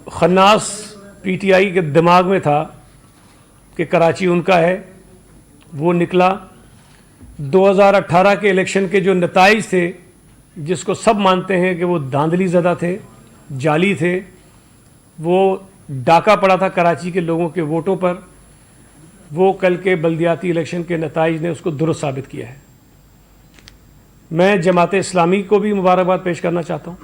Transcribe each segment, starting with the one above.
खन्नास PTI के दिमाग में था कि कराची उनका है, वो निकला। 2018 के इलेक्शन के जो नताइज थे, जिसको सब मानते हैं कि वो धांधली ज़दा थे, जाली थे, वो डाका पड़ा था कराची के लोगों के वोटों पर, वो कल के बल्दियाती इलेक्शन के नताइज ने उसको दुरुस्त साबित किया है। मैं जमात इस्लामी को भी मुबारकबाद पेश करना चाहता हूँ,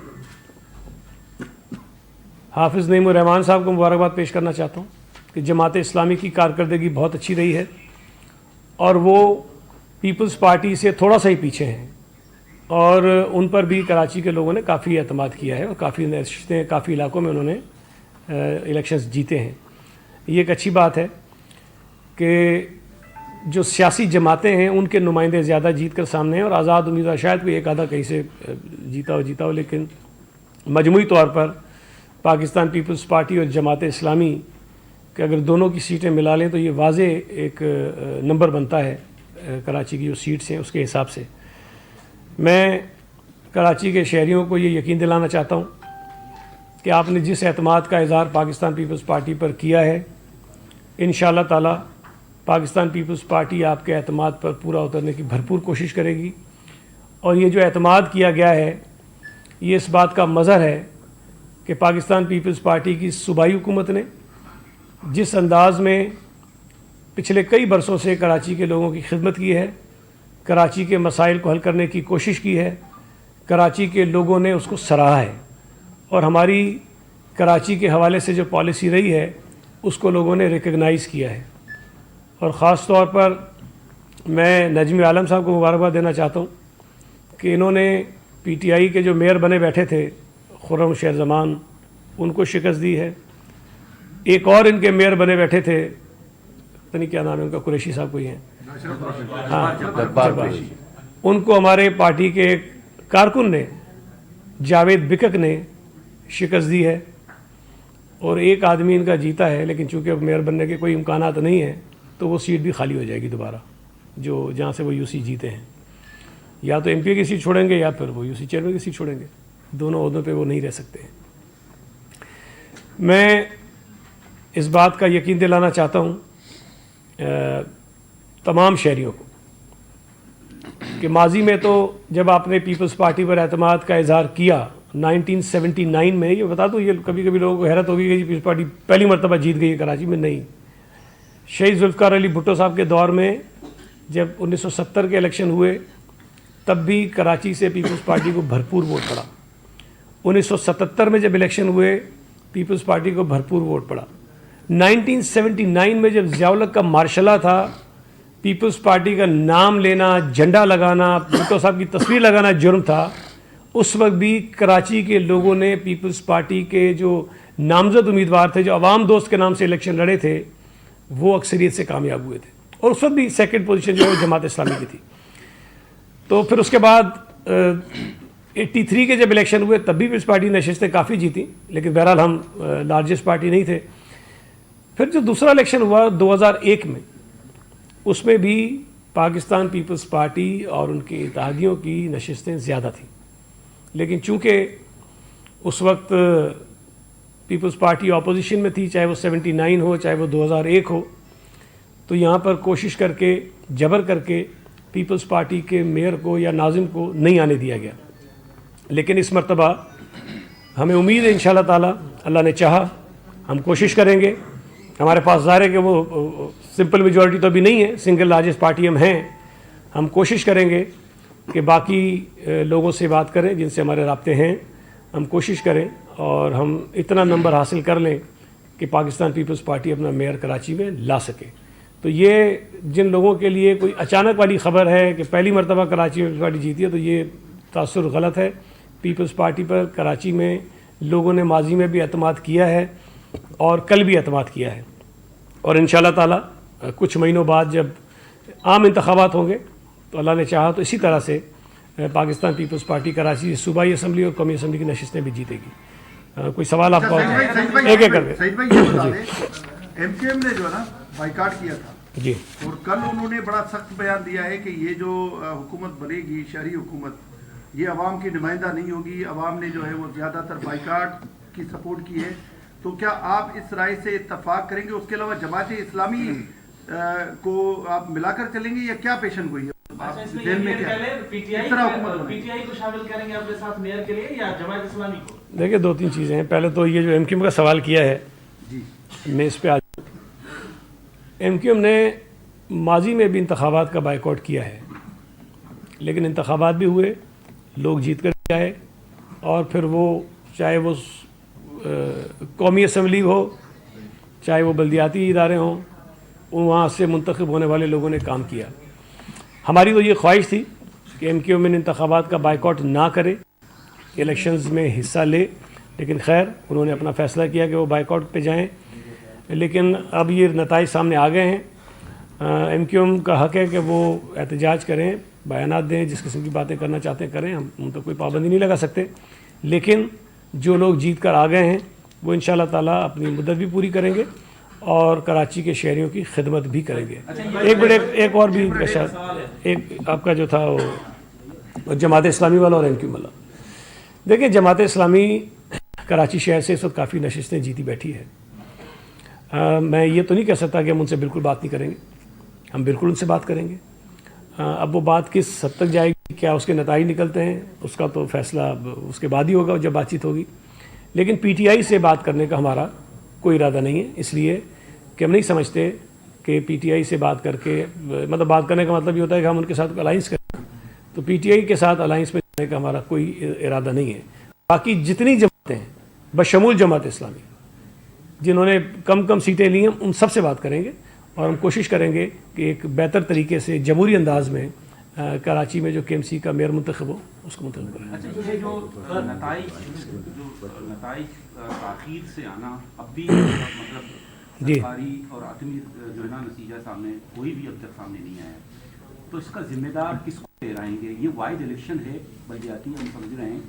हाफिज़ नईमुर रहमान साहब को मुबारकबाद पेश करना चाहता हूँ कि जमात इस्लामी की कारकर्दगी बहुत अच्छी रही है और वो पीपल्स पार्टी से थोड़ा सा ही पीछे हैं और उन पर भी कराची के लोगों ने काफ़ी एतमाद किया है और काफ़ी नशिस्तें, काफ़ी इलाकों में उन्होंने इलेक्शंस जीते हैं। ये एक अच्छी बात है कि जो सियासी जमातें हैं उनके नुमाइंदे ज़्यादा जीत कर सामने हैं और आज़ाद उम्मीदवार शायद कोई एक आधा कहीं से जीता हो, लेकिन मजमूई तौर पर पाकिस्तान पीपल्स पार्टी और जमात इस्लामी कि अगर दोनों की सीटें मिला लें तो ये वाज़े एक नंबर बनता है कराची की जो सीट्स हैं उसके हिसाब से। मैं कराची के शहरियों को ये यकीन दिलाना चाहता हूँ कि आपने जिस एतमाद का इज़हार पाकिस्तान पीपल्स पार्टी पर किया है, इंशाअल्लाह ताला पाकिस्तान पीपल्स पार्टी आपके एतमाद पर पूरा उतरने की भरपूर कोशिश करेगी। और ये जो एतमाद किया गया है ये इस बात का मज़हर है कि पाकिस्तान पीपल्स पार्टी की सूबाई हुकूमत ने जिस अंदाज़ में पिछले कई बरसों से कराची के लोगों की खिदमत की है, कराची के मसाइल को हल करने की कोशिश की है, कराची के लोगों ने उसको सराहा है और हमारी कराची के हवाले से जो पॉलिसी रही है उसको लोगों ने रिकग्नाइज़ किया है। और ख़ास तौर पर मैं नजमी आलम साहब को मुबारकबाद देना चाहता हूँ कि इन्होंने पीटीआई के जो मेयर बने बैठे थे खुर्रम शेर ज़मान, उनको शिकस्त दी है। एक और इनके मेयर बने बैठे थे, पता नहीं क्या नाम है उनका, कुरैशी साहब कोई हैं, हाँ, उनको हमारे पार्टी के कारकुन ने, जावेद बिकक ने शिकस्त दी है। और एक आदमी इनका जीता है, लेकिन चूँकि अब मेयर बनने के कोई इम्कानात नहीं है तो वो सीट भी खाली हो जाएगी दोबारा, जो जहाँ से वो यूसी जीते हैं। या तो एमपी की सीट छोड़ेंगे या फिर वो यूसी चेयरमैन की सीट छोड़ेंगे, दोनों ओहदों पे वो नहीं रह सकते हैं। मैं इस बात का यकीन दिलाना चाहता हूँ तमाम शहरियों को कि माजी में तो जब आपने पीपल्स पार्टी पर एतमाद का इजहार किया 1979 में, ये बता दूँ, ये कभी कभी लोगों को हैरत होगी कि पीपल्स पार्टी पहली मरतबा जीत गई है कराची में, नहीं। शहीद जुल्फ़िकार अली भुट्टो साहब के दौर में जब 1970 के इलेक्शन हुए तब भी कराची से पीपल्स पार्टी को भरपूर वोट पड़ा। 1977 में जब इलेक्शन हुए पीपल्स पार्टी को भरपूर वोट पड़ा। 1979 में जब ज़ियाउल हक का मार्शला था, पीपल्स पार्टी का नाम लेना, झंडा लगाना, भुट्टो साहब की तस्वीर लगाना जुर्म था। उस वक्त भी कराची के लोगों ने पीपल्स पार्टी के जो नामजद उम्मीदवार थे, जो अवाम दोस्त के नाम से इलेक्शन लड़े थे, वो अक्सरियत से कामयाब हुए थे। और उस वक्त भी सेकंड पोजीशन जो है जमात इस्लामी की थी। तो फिर उसके बाद 83 के जब इलेक्शन हुए तब भी पीपल्स पार्टी नशिस्तें काफ़ी जीती, लेकिन बहरहाल हम लार्जेस्ट पार्टी नहीं थे। फिर जो दूसरा इलेक्शन हुआ 2001 में, उसमें भी पाकिस्तान पीपल्स पार्टी और उनके इत्तेहादियों की नशिस्तें ज़्यादा थीं, लेकिन चूँकि उस वक्त पीपल्स पार्टी अपोजिशन में थी, चाहे वो 79 हो चाहे वो 2001 हो, तो यहाँ पर कोशिश करके जबर करके पीपल्स पार्टी के मेयर को या नाजिम को नहीं आने दिया गया। लेकिन इस मरतबा हमें उम्मीद है इंशाअल्लाह ताला, अल्लाह ने चाहा हम कोशिश करेंगे। हमारे पास ज़ाहिर है कि वो सिंपल मेजॉरिटी तो अभी नहीं है, सिंगल लार्जेस्ट पार्टी हम हैं। हम कोशिश करेंगे कि बाकी लोगों से बात करें जिनसे हमारे राब्ते हैं, हम कोशिश करें और हम इतना नंबर हासिल कर लें कि पाकिस्तान पीपल्स पार्टी अपना मेयर कराची में ला सके। तो ये जिन लोगों के लिए कोई अचानक वाली ख़बर है कि पहली मरतबा कराची में पार्टी जीती है, तो ये तासुर गलत है। पीपल्स पार्टी पर कराची में लोगों ने माजी में भी एतमाद किया है और कल भी एतमाद किया है। और इंशाअल्लाह ताला कुछ महीनों बाद जब आम इंतखाबात होंगे तो अल्लाह ने चाहा तो इसी तरह से पाकिस्तान पीपल्स पार्टी कराची सूबाई असम्बली और कौमी असम्बली की नशिस्तें भी जीतेगी। कोई सवाल आपका? एक एक करके। एमकेएम ने जो है ना बाइकाट किया था जी, और कल उन्होंने बड़ा सख्त बयान दिया है कि ये जो हुकूमत बनेगी, शहरी हुकूमत, ये अवाम की नुमाइंदा नहीं होगी। अवाम ने जो है वो ज़्यादातर बाइकाट की सपोर्ट की है تو کیا آپ اس رائے سے اتفاق کریں گے؟ اس کے علاوہ جماعت اسلامی کو آپ ملا کر چلیں گے یا کیا پیشن گوئی ہے؟ پی ٹی آئی کو شامل کریں گے اپنے ساتھ میئر کے لیے یا جماعت اسلامی کو؟ دیکھیں دو تین چیزیں ہیں. پہلے تو یہ جو ایم کیو ایم کا سوال کیا ہے میں اس پہ ایم کیو ایم نے ماضی میں بھی انتخابات کا بائیکاٹ کیا ہے، لیکن انتخابات بھی ہوئے، لوگ جیت کر آئے، اور پھر وہ چاہے وہ قومی اسمبلی ہو چاہے وہ بلدیاتی ادارے ہوں، وہاں سے منتخب ہونے والے لوگوں نے کام کیا. ہماری تو یہ خواہش تھی کہ ایم کیو ایم انتخابات کا بائیکاٹ نہ کرے، الیکشنز میں حصہ لے، لیکن خیر انہوں نے اپنا فیصلہ کیا کہ وہ بائیکاٹ پہ جائیں. لیکن اب یہ نتائج سامنے آ گئے ہیں. ایم کیو ایم کا حق ہے کہ وہ احتجاج کریں، بیانات دیں، جس قسم کی باتیں کرنا چاہتے ہیں کریں، ہم ان تو کوئی پابندی نہیں لگا سکتے. لیکن جو لوگ جیت کر آ گئے ہیں وہ ان شاء اللہ تعالیٰ اپنی مدت بھی پوری کریں گے اور کراچی کے شہریوں کی خدمت بھی کریں گے. ایک اور بھی ایک آپ کا جو تھا وہ جماعت اسلامی والا اور ایم کیو ایم والا. دیکھیں جماعت اسلامی کراچی شہر سے اس وقت کافی نشستیں جیتی بیٹھی ہے. میں یہ تو نہیں کہہ سکتا کہ ہم ان سے بالکل بات نہیں کریں گے، ہم بالکل ان سے بات کریں گے. اب وہ بات کس حد تک جائے گی، کیا اس کے نتائج نکلتے ہیں، اس کا تو فیصلہ اس کے بعد ہی ہوگا جب بات چیت ہوگی. لیکن پی ٹی آئی سے بات کرنے کا ہمارا کوئی ارادہ نہیں ہے، اس لیے کہ ہم نہیں سمجھتے کہ پی ٹی آئی سے بات کر کے مطلب بات کرنے کا مطلب یہ ہوتا ہے کہ ہم ان کے ساتھ الائنس کریں. تو پی ٹی آئی کے ساتھ الائنس میں جانے کا ہمارا کوئی ارادہ نہیں ہے. باقی جتنی جماعتیں ہیں بشمول جماعت اسلامی جنہوں نے کم سیٹیں لی ہیں ان سب سے بات کریں گے، اور ہم کوشش کریں گے کہ ایک بہتر طریقے سے جمہوری انداز میں کراچی میں جو کے ایم سی کا میئر منتخب ہو اس کو منتخب کریں. اچھا، یہ جو نتائج تاخیر سے آنا اب بھی مطلب سرکاری اور عدمی جو ہے نا نتیجہ سامنے کوئی بھی اب تک سامنے نہیں آیا، تو اس کا ذمہ دار کس کو ٹھہرائیں گے؟ یہ واحد الیکشن ہے بلدیاتی، ہم سمجھ رہے ہیں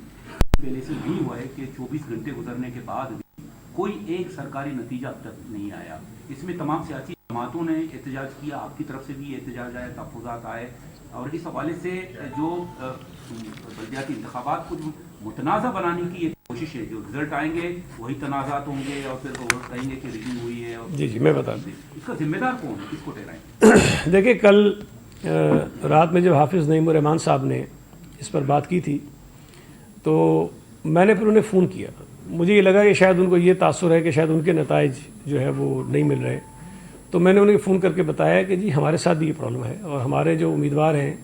پہلے سے بھی ہوا ہے کہ 24 گھنٹے گزرنے کے بعد بھی کوئی ایک سرکاری نتیجہ اب تک نہیں آیا. اس میں تمام سیاسی جماعتوں نے احتجاج کیا، آپ کی طرف سے بھی احتجاج آئے، تحفظات آئے، اور اس حوالے سے جو بلدیاتی انتخابات کو متنازع بنانے کی ایک کوشش ہے. جو رزلٹ آئیں گے وہی تنازعات ہوں گے اور پھر وہ کہیں گے کہ ریگنگ ہوئی ہے. جی میں بتا دوں اس کا ذمہ دار کون ہے، کس کو ٹھہرائیں؟ دیکھیں کل رات میں جب حافظ نعیم الرحمان صاحب نے اس پر بات کی تھی تو میں نے پھر انہیں فون کیا. مجھے یہ لگا کہ شاید ان کو یہ تاثر ہے کہ شاید ان کے نتائج جو ہے وہ نہیں مل رہے. تو میں نے انہیں فون کر کے بتایا کہ جی ہمارے ساتھ بھی یہ پرابلم ہے، اور ہمارے جو امیدوار ہیں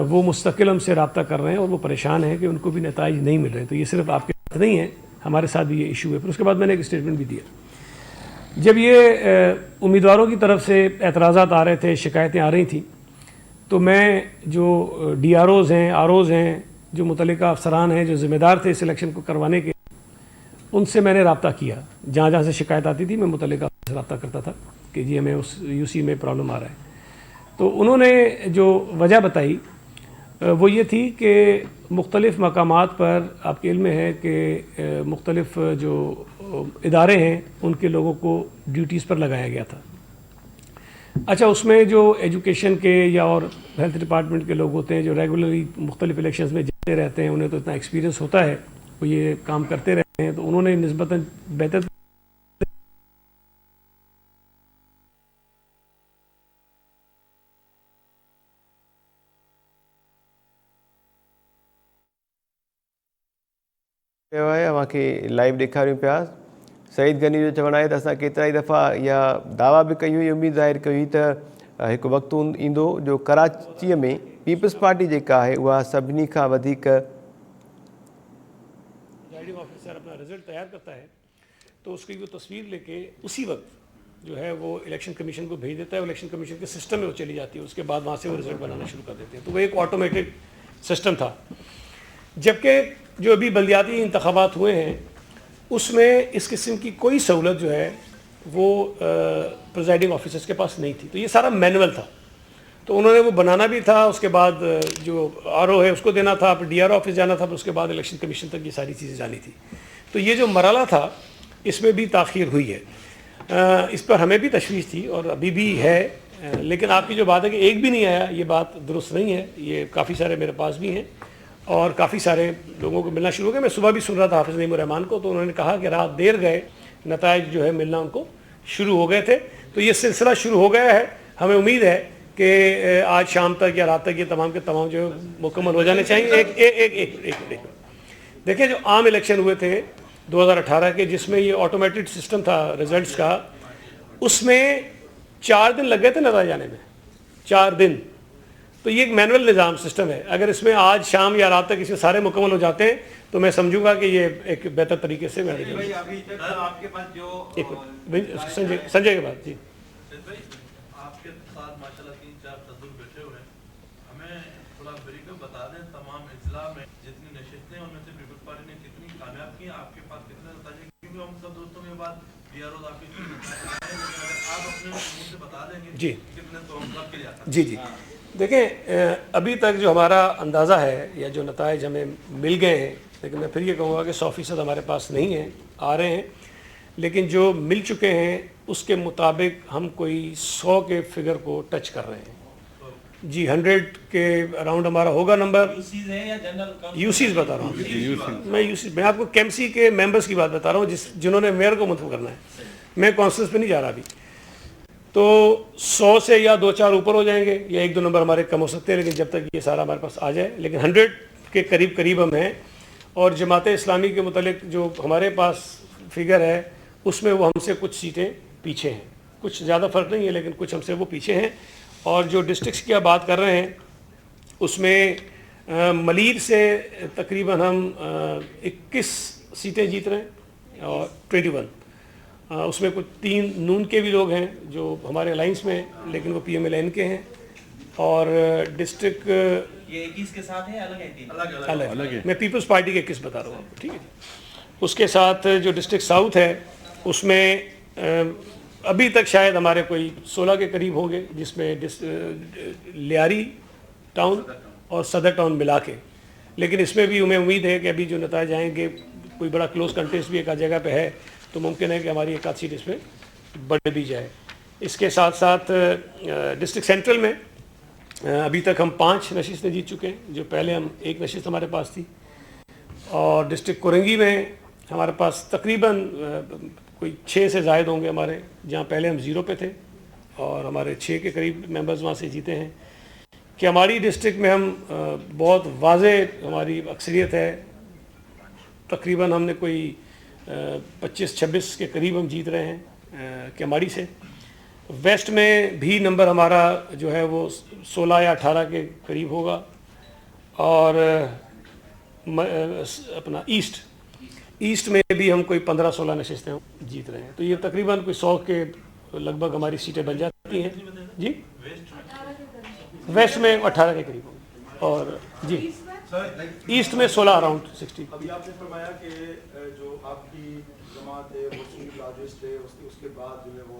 وہ مستقل ہم سے رابطہ کر رہے ہیں اور وہ پریشان ہیں کہ ان کو بھی نتائج نہیں مل رہے. تو یہ صرف آپ کے ساتھ نہیں ہے، ہمارے ساتھ بھی یہ ایشو ہے. پھر اس کے بعد میں نے ایک اسٹیٹمنٹ بھی دیا. جب یہ امیدواروں کی طرف سے اعتراضات آ رہے تھے، شکایتیں آ رہی تھیں، تو میں جو ڈی آر اوز ہیں، آر اوز ہیں، جو متعلقہ افسران ہیں جو ذمہ دار تھے اس الیکشن کو کروانے کے، ان سے میں نے رابطہ کیا. جہاں جہاں سے شکایت آتی تھی میں متعلقہ سے رابطہ کرتا تھا کہ جی ہمیں اس یو سی میں پرابلم آ رہا ہے. تو انہوں نے جو وجہ بتائی وہ یہ تھی کہ مختلف مقامات پر آپ کے علم میں ہے کہ مختلف جو ادارے ہیں ان کے لوگوں کو ڈیوٹیز پر لگایا گیا تھا. اچھا، اس میں جو ایجوکیشن کے یا اور ہیلتھ ڈپارٹمنٹ کے لوگ ہوتے ہیں جو ریگولرلی مختلف الیکشنز میں جاتے رہتے ہیں، انہیں تو اتنا ایکسپیرینس ہوتا ہے، وہ یہ کام کرتے رہتے ہیں، تو انہوں نے نسبتاً بہتر لائیو ॾेखारियूं पिया. सईद गनी जो चवणु आहे त असां केतिरा ई दफ़ा इहा दावा बि कयूं, इहा उमेदु ज़ाहिर कई त हिकु वक़्तु ईंदो जो कराचीअ में पीपल्स पार्टी जेका आहे उहा सभिनी खां वधीक پریزائڈنگ آفیسر اپنا رزلٹ تیار کرتا ہے تو اس کی وہ تصویر لے کے اسی وقت جو ہے وہ الیکشن کمیشن کو بھیج دیتا ہے. الیکشن کمیشن کے سسٹم میں وہ چلی جاتی ہے، اس کے بعد وہاں سے وہ رزلٹ بنانا شروع کر دیتے ہیں. تو وہ ایک آٹومیٹک سسٹم تھا. جبکہ جو ابھی بلدیاتی انتخابات ہوئے ہیں اس میں اس قسم کی کوئی سہولت جو ہے وہ پریزائڈنگ آفیسرس کے پاس نہیں تھی. تو یہ سارا مینول تھا، تو انہوں نے وہ بنانا بھی تھا، اس کے بعد جو آر او ہے اس کو دینا تھا، پھر ڈی آر او آفس جانا تھا، پھر اس کے بعد الیکشن کمیشن تک یہ ساری چیزیں جانی تھی. تو یہ جو مرحلہ تھا اس میں بھی تاخیر ہوئی ہے. اس پر ہمیں بھی تشویش تھی اور ابھی بھی ہے. لیکن آپ کی جو بات ہے کہ ایک بھی نہیں آیا، یہ بات درست نہیں ہے. یہ کافی سارے میرے پاس بھی ہیں اور کافی سارے لوگوں کو ملنا شروع ہو گیا. میں صبح بھی سن رہا تھا حافظ نعیم الرحمان کو، تو انہوں نے کہا کہ رات دیر گئے नताइज जो है मिलना उनको शुरू हो गए थे। तो ये सिलसिला शुरू हो गया है। हमें उम्मीद है कि आज शाम तक या रात तक ये तमाम के तमाम जो मुकम्मल हो जाने चाहिए। एक देखिए, जो आम इलेक्शन हुए थे 2018 के, जिसमें ये ऑटोमेटेड सिस्टम था रिजल्ट्स का, उसमें 4 दिन लग गए थे नतीजे जाने में, 4 दिन। तो ये एक मैनुअल निज़ाम सिस्टम है। अगर इसमें आज शाम या रात तक इसके सारे मुकम्मल हो जाते हैं तो मैं समझूंगा कि ये एक बेहतर तरीके से मैनेज हो जाएगा। अभी तक आपके पास जो संजय के बाद जी आपके साथ माशाल्लाह 3-4 सदुर बैठे हुए हैं, हमें थोड़ा ब्रीफ में बता दें तमाम इजला में जितनी नशिस्तें उनमें से पीपल्स पार्टी ने कितनी कामयाब की, आपके पास कितने नतीजे, क्योंकि हम सब दोस्तों के बाद बीआरओ ऑफिस में अगर आप अपने मुंह से बता देंगे जी कितने तो हम सब के जाता जी देखें, अभी तक जो हमारा अंदाज़ा है या जो नताइज हमें मिल गए हैं, लेकिन मैं फिर ये कहूँगा कि 100% हमारे पास नहीं है, आ रहे हैं, लेकिन जो मिल चुके हैं उसके मुताबिक हम कोई 100 के फिगर को टच कर रहे हैं जी। 100 के अराउंड हमारा होगा नंबर। यूसीज बता रहा हूँ मैं आपको केएमसी के मेंबर्स की बात बता रहा हूँ जिन्होंने मेयर को मुंतखब करना है। मैं कॉन्फ्रेंस पे नहीं जा रहा अभी। तो 100 से या 2-4 ऊपर हो जाएंगे या 1-2 नंबर हमारे कम हो सकते हैं, लेकिन जब तक ये सारा हमारे पास आ जाए, लेकिन 100 के करीब करीब हम हैं। और जमात इस्लामी के मुतालिक जो हमारे पास फिगर है उसमें वो हमसे कुछ सीटें पीछे हैं, कुछ ज़्यादा फ़र्क नहीं है लेकिन कुछ हमसे वो पीछे हैं। और जो डिस्ट्रिक्ट्स की आप बात कर रहे हैं उसमें मलीर से तकरीबन हम 21 सीटें जीत रहे हैं और 21 उसमें कुछ 3 नून के भी लोग हैं जो हमारे अलाइंस में हैं, लेकिन वो PMLN के हैं। और डिस्ट्रिक्ट ये 21 के साथ है, अलग है? अलग है। मैं पीपल्स पार्टी के 21 बता रहा हूँ आपको, ठीक है। उसके साथ जो डिस्ट्रिक्ट साउथ है उसमें अभी तक शायद हमारे कोई 16 के करीब होंगे, जिसमें लियारी टाउन और सदर टाउन मिला के। लेकिन इसमें भी हमें उम्मीद है कि अभी जो नतीजे आएंगे, कोई बड़ा क्लोज कंटेस्ट भी एक जगह पे है, तो मुमकिन है कि हमारी एक आध सीट इसमें बढ़ भी जाए। इसके साथ साथ डिस्ट्रिक्ट सेंट्रल में अभी तक हम 5 नशिस्तें जीत चुके हैं, जो पहले हम 1 नशिस्त हमारे पास थी। और डिस्ट्रिक्ट कोरंगी में हमारे पास तकरीबन कोई 6 से ज़ायद होंगे हमारे, जहाँ पहले हम 0 पे थे और हमारे 6 के करीब मेंबर्स वहाँ से जीते हैं। कि हमारी डिस्ट्रिक्ट में हम बहुत वाज़े हमारी अक्सरियत है, तकरीबन हमने कोई 25-26 के करीब हम जीत रहे हैं केमाड़ी से। वेस्ट में भी नंबर हमारा जो है वो 16 या 18 के करीब होगा। और अपना ईस्ट में भी हम कोई 15-16 नशिस्तें जीत रहे हैं। तो ये तकरीबन कोई 100 के लगभग हमारी सीटें बन जाती हैं जी। वेस्ट में 18 के करीब होगा और जी ईस्ट में 16 अराउंड 60। अभी आपने फरमाया कि जो आपकी जमात है वो सिंगल लार्जेस्ट है, उसके बाद जो है वो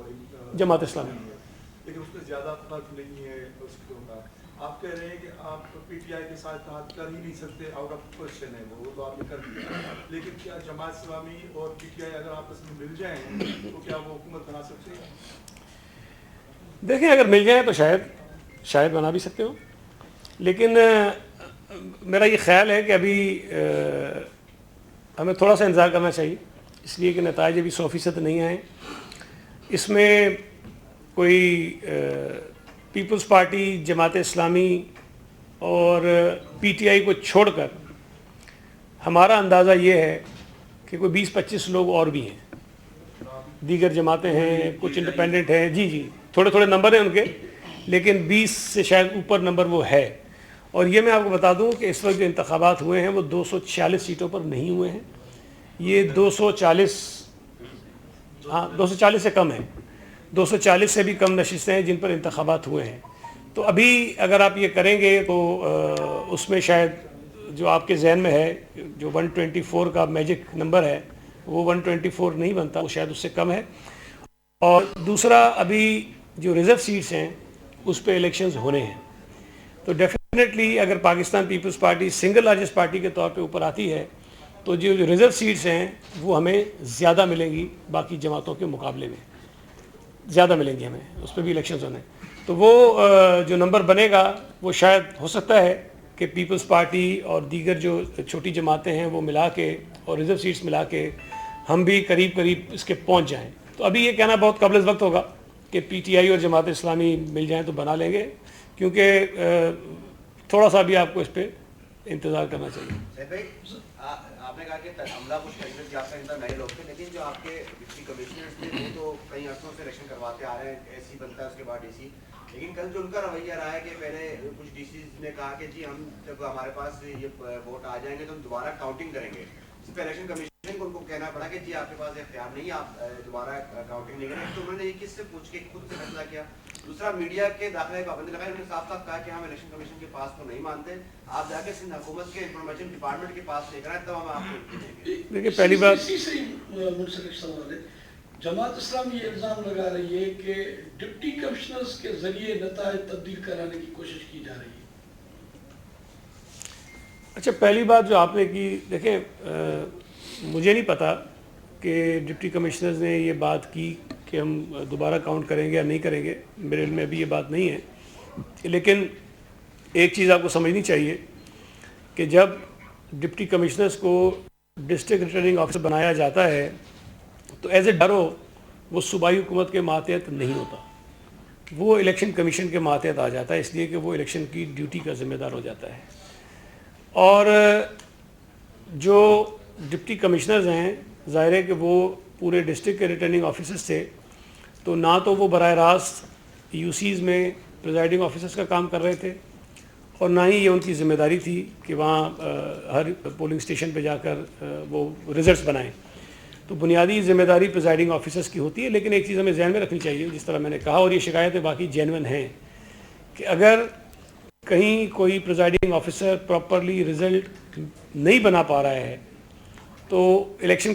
जमात इस्लामी है, लेकिन उसमें ज़्यादा फर्क नहीं है उसके होगा। आप कह रहे हैं कि आप PTI के साथ हाथ कर ही नहीं सकते, आउट ऑफ क्वेश्चन है वो तो आपने कर दिया। लेकिन क्या जमात इस्लामी और PTI अगर आपस में मिल जाएं तो क्या वो हुकूमत बना सकते हैं? देखें, अगर मिल जाए तो शायद बना भी सकते हो, लेकिन मेरा ये ख्याल है कि अभी हमें थोड़ा सा इंतज़ार करना चाहिए, इसलिए कि नताइज अभी 100% नहीं आए। इसमें कोई पीपल्स पार्टी, जमात इस्लामी और PTI को छोड़कर हमारा अंदाज़ा ये है कि कोई 20-25 लोग और भी हैं, दीगर जमातें हैं, कुछ इंडिपेंडेंट हैं। जी थोड़े थोड़े नंबर हैं उनके, लेकिन 20 से शायद ऊपर नंबर वो है। और ये मैं आपको बता दूं कि इस वक्त जो इंतखाबात हुए हैं वो 240 सीटों पर नहीं हुए हैं, ये 240 से कम है, 240 से भी कम नशिस्तें हैं जिन पर इंतखाबात हुए हैं। तो अभी अगर आप ये करेंगे तो उसमें शायद जो आपके जहन में है, जो 124 का मैजिक नंबर है, वो 124 नहीं बनता, वो शायद उससे कम है। और दूसरा, अभी जो रिज़र्व सीट्स हैं उस पर इलेक्शंस होने हैं, तो डेफिनेटली अगर Pakistan Peoples Party single largest party के तौर पे ऊपर आती है तो जो रिज़र्व सीट्स हैं वो हमें ज़्यादा मिलेंगी, बाकी जमातों के मुकाबले में ज़्यादा मिलेंगी हमें, उस पर भी इलेक्शंस होने। तो वो जो नंबर बनेगा वो शायद हो सकता है कि पीपल्स पार्टी और दीगर जो छोटी जमातें हैं वो मिला के और रिज़र्व सीट्स मिला के ہم بھی قریب قریب اس کے پہنچ جائیں. تو ابھی یہ کہنا بہت قبل از وقت ہوگا کہ پی ٹی آئی اور جماعت اسلامی مل جائیں تو بنا لیں گے, کیونکہ تھوڑا سا بھی آپ کو اس پہ انتظار کرنا چاہیے. آپ نے کہا کہ عملہ کچھ کیفیت یافتہ اندر نئے لوگ تھے, لیکن جو آپ کے ڈپٹی کمشنرز تھے وہ تو کئی عرصوں سے الیکشن کرواتے آ رہے ہیں, ایس سی بنتا ہے اس کے بعد ڈی سی, لیکن کل جو ان کا رویہ رہا ہے کہ پہلے کچھ ڈی سیز نے کہا کہ جی ہم جب ہمارے پاس یہ ووٹ آ جائیں گے تو ہم دوبارہ کاؤنٹنگ کریں گے. اس پہ الیکشن کمیشن کو ان کو کہنا پڑا کہ جی آپ کے پاس اختیار نہیں, آپ دوبارہ کاؤنٹنگ نہیں کریں. تو انہوں نے یہ کس سے پوچھ کے خود سے فیصلہ کیا. دوسرا, میڈیا کے داخلے پابندی لگائی, انہوں نے صاف صاف کہا کہ ہم الیکشن کمیشن کے پاس تو نہیں مانتے, آپ جا کے سندھ حکومت کے انفارمیشن ڈپارٹمنٹ کے پاس لے کر آئے تب ہم آپ کو دیں گے. دیکھیے پہلی بات, منسلک سوال ہے. جماعت اسلامی یہ الزام لگا رہی ہے کہ ڈپٹی کمشنرز کے ذریعے نتائج تبدیل کرانے کی کوشش کی جا رہی ہے. اچھا پہلی بات جو آپ نے کی, دیکھیں مجھے نہیں پتا کہ ڈپٹی کمشنرز نے یہ بات کی کہ ہم دوبارہ کاؤنٹ کریں گے یا نہیں کریں گے, میرے علم میں ابھی یہ بات نہیں ہے. لیکن ایک چیز آپ کو سمجھنی چاہیے کہ جب ڈپٹی کمشنرز کو ڈسٹرکٹ ریٹرننگ آفیسر بنایا جاتا ہے تو ایز اے ڈرو وہ صوبائی حکومت کے ماتحت نہیں ہوتا, وہ الیکشن کمیشن کے ماتحت آ جاتا ہے, اس لیے کہ وہ الیکشن کی ڈیوٹی کا ذمہ دار ہو جاتا ہے. اور جو ڈپٹی کمشنرز ہیں ظاہر ہے کہ وہ پورے ڈسٹرکٹ کے ریٹرننگ آفیسرز تھے, تو نہ تو وہ براہ راست یو سیز میں پریزائڈنگ آفیسرز کا کام کر رہے تھے, اور نہ ہی یہ ان کی ذمہ داری تھی کہ وہاں ہر پولنگ اسٹیشن پہ جا کر وہ ریزلٹس بنائیں. تو بنیادی ذمہ داری پریزائڈنگ آفیسرز کی ہوتی ہے. لیکن ایک چیز ہمیں ذہن میں رکھنی چاہیے, جس طرح میں نے کہا, اور یہ شکایتیں باقی جینون ہیں, کہ اگر کہیں کوئی پریزائڈنگ آفیسر پراپرلی رزلٹ نہیں بنا پا رہا ہے تو الیکشن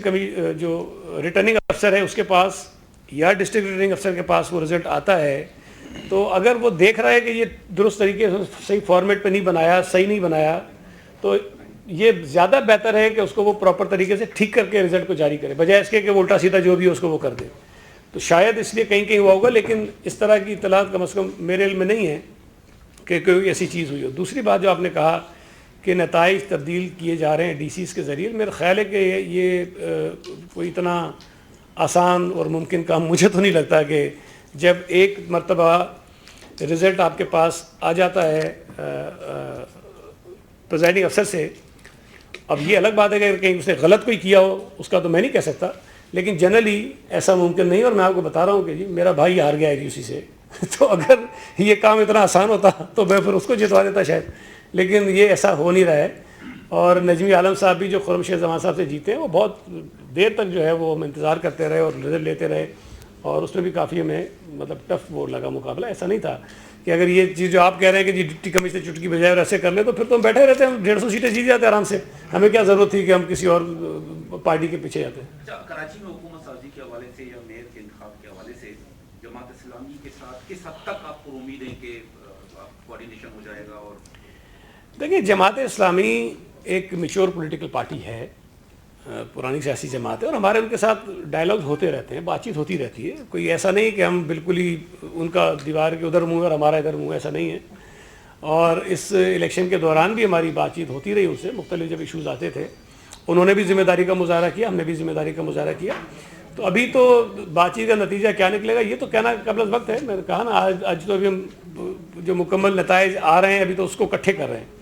جو ریٹرننگ افسر ہے اس کے پاس یا ڈسٹرکٹ ریٹرننگ افسر کے پاس وہ رزلٹ آتا ہے, تو اگر وہ دیکھ رہا ہے کہ یہ درست طریقے سے صحیح فارمیٹ پہ نہیں بنایا, صحیح نہیں بنایا, تو یہ زیادہ بہتر ہے کہ اس کو وہ پراپر طریقے سے ٹھیک کر کے رزلٹ کو جاری کرے, بجائے اس کے کہ وہ الٹا سیدھا جو بھی ہے اس کو وہ کر دے. تو شاید اس لیے کہیں کہیں ہوا ہوگا, لیکن اس طرح کی اطلاعات کم از کم میرے علم میں نہیں ہے کہ کوئی ایسی چیز ہوئی ہو. دوسری بات جو آپ نے کہا کہ نتائج تبدیل کیے جا رہے ہیں ڈی سیز کے ذریعے, میرا خیال ہے کہ یہ کوئی اتنا آسان اور ممکن کام مجھے تو نہیں لگتا کہ جب ایک مرتبہ رزلٹ آپ کے پاس آ جاتا ہے پریزائڈنگ افسر سے, اب یہ الگ بات ہے کہ کہیں اس نے غلط کوئی کیا ہو, اس کا تو میں نہیں کہہ سکتا, لیکن جنرلی ایسا ممکن نہیں. اور میں آپ کو بتا رہا ہوں کہ جی میرا بھائی ہار گیا ہے یو سی سے, تو اگر یہ کام اتنا آسان ہوتا تو میں پھر اس کو جتوا دیتا شاید, لیکن یہ ایسا ہو نہیں رہا ہے. اور نجمی عالم صاحب بھی جو خرم شیخ زمان صاحب سے جیتے ہیں, وہ بہت دیر تک جو ہے وہ ہم انتظار کرتے رہے اور رزلٹ لیتے رہے, اور اس میں بھی کافی ہمیں مطلب ٹف وہ لگا مقابلہ. ایسا نہیں تھا کہ اگر یہ چیز جو آپ کہہ رہے ہیں کہ جی ڈپٹی کمشنر چٹکی بجائے اور ایسے کر لیں تو پھر تو ہم بیٹھے رہتے ہیں, ہم 150 سیٹیں جیت جاتے ہیں آرام سے, ہمیں کیا ضرورت تھی کہ ہم کسی اور پارٹی کے پیچھے جاتے ہیں. کراچی میں حکومت سازی کے حوالے سے یا میئر کے انتخاب کے حوالے سے جماعت اسلامی کے ساتھ کس حد تک آپ کو امید ہے کہ کوارڈینیشن ہو جائے گا؟ اور دیکھیں جماعت اسلامی ایک میچور پولیٹیکل پارٹی ہے, پرانی سیاسی جماعت ہے, اور ہمارے ان کے ساتھ ڈائلاگ ہوتے رہتے ہیں, بات چیت ہوتی رہتی ہے. کوئی ایسا نہیں کہ ہم بالکل ہی ان کا دیوار کے ادھر منہ اور ہمارا ادھر منہ, ایسا نہیں ہے. اور اس الیکشن کے دوران بھی ہماری بات چیت ہوتی رہی ان سے, مختلف جب ایشوز آتے تھے انہوں نے بھی ذمہ داری کا مظاہرہ کیا, ہم نے بھی ذمہ داری کا مظاہرہ کیا. تو ابھی تو بات چیت کا نتیجہ کیا نکلے گا یہ تو کہنا قبل از وقت ہے. میں نے کہا نا آج تو ابھی ہم جو مکمل نتائج آ رہے ہیں ابھی تو اس کو اکٹھے کر رہے ہیں,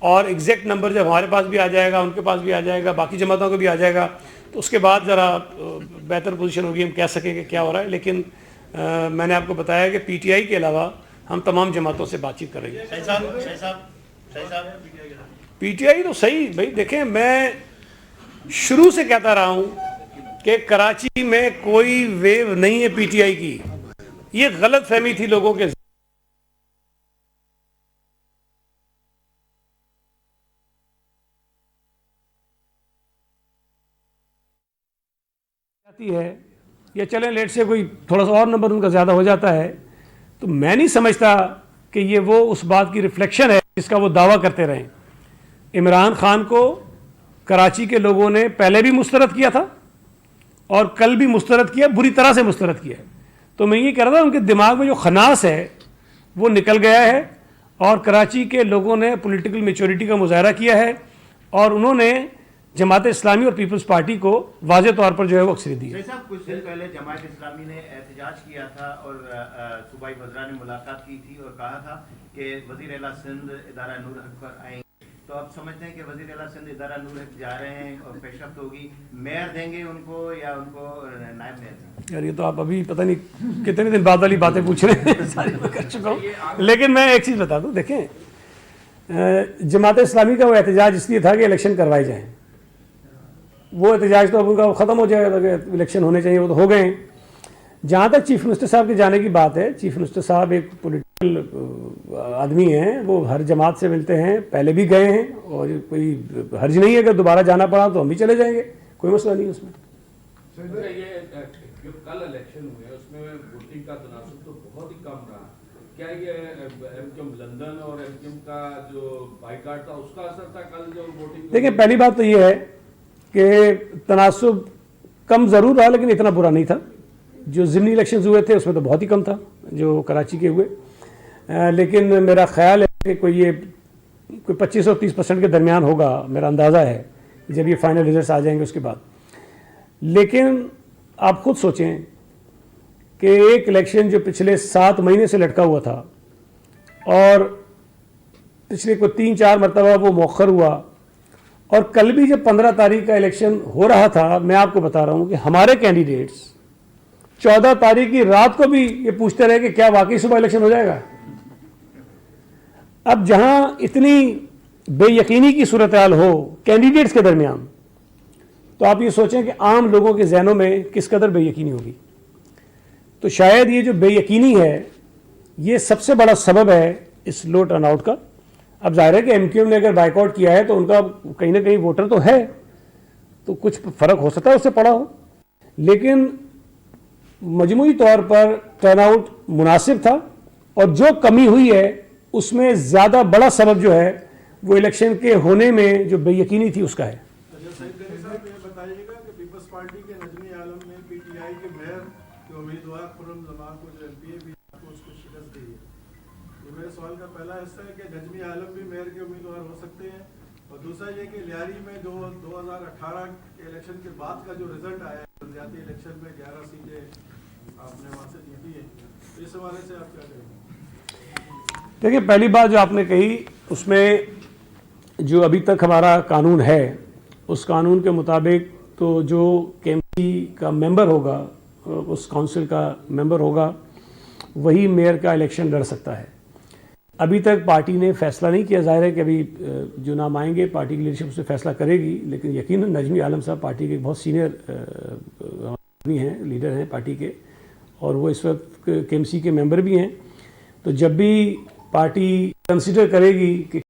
اور ایگزیکٹ نمبر جب ہمارے پاس بھی آ جائے گا, ان کے پاس بھی آ جائے گا, باقی جماعتوں کو بھی آ جائے گا, تو اس کے بعد ذرا بہتر پوزیشن ہوگی, ہم کہہ سکیں کہ کیا ہو رہا ہے. لیکن میں نے آپ کو بتایا کہ پی ٹی آئی کے علاوہ ہم تمام جماعتوں سے بات چیت کریں گے. پی ٹی آئی تو صحیح بھائی, دیکھیں میں شروع سے کہتا رہا ہوں کہ کراچی میں کوئی ویو نہیں ہے پی ٹی آئی کی. یہ غلط فہمی تھی لوگوں کے ہے, یا چلیں لیٹ سے کوئی تھوڑا سا اور نمبر ان کا زیادہ ہو جاتا ہے, تو میں نہیں سمجھتا کہ یہ وہ اس بات کی ریفلیکشن ہے جس کا وہ دعویٰ کرتے رہیں. عمران خان کو کراچی کے لوگوں نے پہلے بھی مسترد کیا تھا اور کل بھی مسترد کیا, بری طرح سے مسترد کیا. تو میں یہ کہہ رہا تھا ان کے دماغ میں جو خناس ہے وہ نکل گیا ہے, اور کراچی کے لوگوں نے پولیٹیکل میچورٹی کا مظاہرہ کیا ہے, اور انہوں نے जमात इस्लामी और पीपल्स पार्टी को वाज़े तौर पर जो है वो अक्सरियत दी है। जैसा कुछ दिन पहले जमात इस्लामी ने एहतजाज किया था और सूबाई वज़रा ने मुलाकात की थी और कहा था कि वज़ीर आला सिंध इदारा नूर हक पर आएंगे, तो आप समझते हैं कि वज़ीर आला सिंध इदारा नूर हक जा रहे हैं और पेशरफ्त होगी, मेयर देंगे उनको या उनको नायब मेयर देंगे? यार ये तो आप अभी पता नहीं कितने दिन बाद वाली बातें पूछ रहे हैं, सारी मैं कर चुका हूँ। लेकिन मैं एक चीज़ बता दूँ, देखें जमात इस्लामी का वो एहतजाज इसलिए था कि इलेक्शन करवाए जाएँ। वो एहतजाज तो अब उनका ख़त्म हो जाएगा कि इलेक्शन होने चाहिए, वो तो हो गए हैं। जहाँ तक चीफ मिनिस्टर साहब के जाने की बात है, चीफ मिनिस्टर साहब एक पॉलिटिकल आदमी हैं, वो हर जमात से मिलते हैं, पहले भी गए हैं और कोई हर्ज नहीं है, अगर दोबारा जाना पड़ा तो हम भी चले जाएंगे, कोई मसला नहीं है उसमें। ये जो कल इलेक्शन हुए उसमें वोटिंग का तनासुब तो बहुत ही कम रहा, क्या ये एमक्यूएम लंदन और एमक्यूएम का जो बाइकाट था उसका असर था कल जो वोटिंग? देखिए पहली बात तो ये है कि तनासुब कम ज़रूर रहा लेकिन इतना बुरा नहीं था। जो ज़िमनी इलेक्शंस हुए थे उसमें तो बहुत ही कम था जो कराची के हुए, लेकिन मेरा ख्याल है कि कोई 25 और 30% के दरमियान होगा, मेरा अंदाज़ा है जब ये फाइनल रिजल्ट्स आ जाएंगे उसके बाद। लेकिन आप खुद सोचें कि एक इलेक्शन जो पिछले 7 महीने से लटका हुआ था और पिछले कोई 3-4 मरतबा वो मौखर हुआ, और कल भी जब 15 तारीख का इलेक्शन हो रहा था, मैं आपको बता रहा हूँ कि हमारे कैंडिडेट्स 14 तारीख की रात को भी ये पूछते रहे कि क्या वाकई सुबह इलेक्शन हो जाएगा। अब जहाँ इतनी बेयकीनी की सूरत हाल हो कैंडिडेट्स के दरमियान, तो आप ये सोचें कि आम लोगों के जहनों में किस कदर बेयकीनी होगी। तो शायद ये जो बेयकीनी है ये सबसे बड़ा सबब है इस लो टर्नआउट का। अब जाहिर है कि एमक्यूएम ने अगर बाइकआउट किया है तो उनका कहीं ना कहीं वोटर तो है, तो कुछ फ़र्क हो सकता है उससे पड़ा हो, लेकिन मजमूई तौर पर टर्नआउट मुनासिब था। और जो कमी हुई है उसमें ज़्यादा बड़ा सबब जो है वो इलेक्शन के होने में जो बेयकीनी थी उसका है। बताइएगा कि पीपल्स पार्टी के नजमी आलम ने पीटीआई के मेयर के उम्मीदवार खुर्रम जमान को जो एमपीए भी उसको शिकस्त दी है। ये मेरे सवाल का पहला हिस्सा है कि नजमी आलम भी मेयर के उम्मीदवार हो सकते हैं, और दूसरा ये कि लियारी में 2018 के इलेक्शन के बाद का जो रिजल्ट आया है, बलदियाती इलेक्शन में 11 सीटें आपने वहाँ से जीती है, तो इस हवाले से आप क्या करेंगे? देखिए पहली बात जो आपने कही उसमें जो अभी तक हमारा कानून है उस कानून के मुताबिक तो जो केएमसी का मेंबर होगा, उस काउंसिल का मेंबर होगा, वही मेयर का इलेक्शन लड़ सकता है। अभी तक पार्टी ने फैसला नहीं किया, जाहिर है कि अभी जो नाम आएंगे पार्टी की लीडरशिप से फैसला करेगी, लेकिन यकीनन नजमी आलम साहब पार्टी के बहुत सीनियर आदमी हैं, लीडर हैं पार्टी के, और वो इस वक्त केएमसी के मेंबर भी हैं। तो जब भी पार्टी कंसिडर करेगी कि